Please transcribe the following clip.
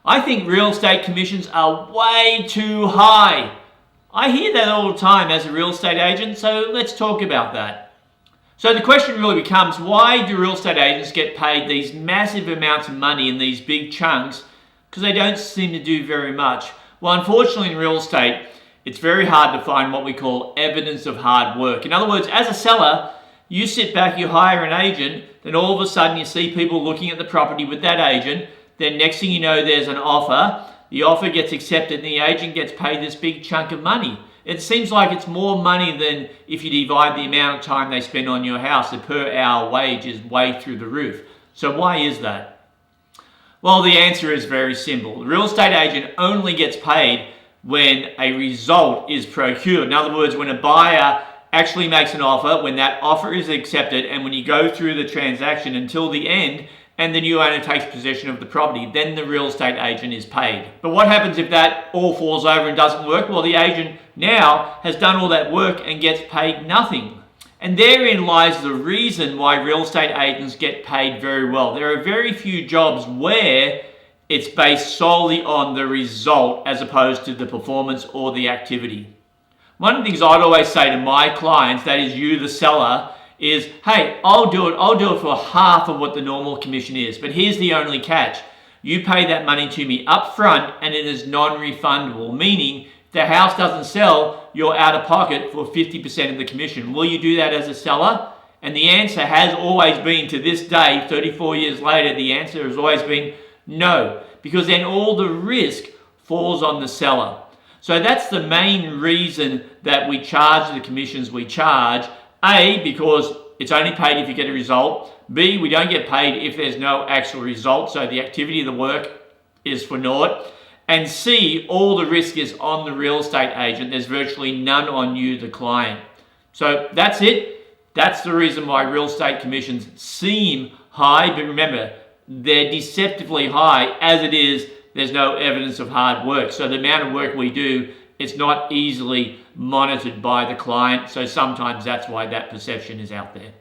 I think real estate commissions are way too high. I hear that all the time as a real estate agent, so let's talk about that. So the question really becomes, why do real estate agents get paid these massive amounts of money in these big chunks? Because they don't seem to do very much. Well, unfortunately in real estate, it's very hard to find what we call evidence of hard work. In other words, as a seller, you sit back, you hire an agent, then all of a sudden you see people looking at the property with that agent, then next thing you know there's an offer, the offer gets accepted and the agent gets paid this big chunk of money. It seems like it's more money than if you divide the amount of time they spend on your house. The per hour wage is way through the roof. So why is that? Well, the answer is very simple. The real estate agent only gets paid when a result is procured. In other words, when a buyer actually makes an offer, when that offer is accepted, and when you go through the transaction until the end, and the new owner takes possession of the property, then the real estate agent is paid. But what happens if that all falls over and doesn't work? Well, the agent now has done all that work and gets paid nothing. And therein lies the reason why real estate agents get paid very well. There are very few jobs where it's based solely on the result as opposed to the performance or the activity. One of the things I'd always say to my clients, that is you, the seller, is, hey, I'll do it for half of what the normal commission is. But here's the only catch. You pay that money to me up front and it is non-refundable, meaning if the house doesn't sell, you're out of pocket for 50% of the commission. Will you do that as a seller? And the answer has always been, to this day, 34 years later, the answer has always been no, because then all the risk falls on the seller. So that's the main reason that we charge the commissions we charge. A, because it's only paid if you get a result. B, we don't get paid if there's no actual result, so the activity of the work is for naught. And C, all the risk is on the real estate agent. There's virtually none on you, the client. So that's it. That's the reason why real estate commissions seem high, but remember, they're deceptively high. As it is, there's no evidence of hard work. So the amount of work we do, it's not easily monitored by the client. So sometimes that's why that perception is out there.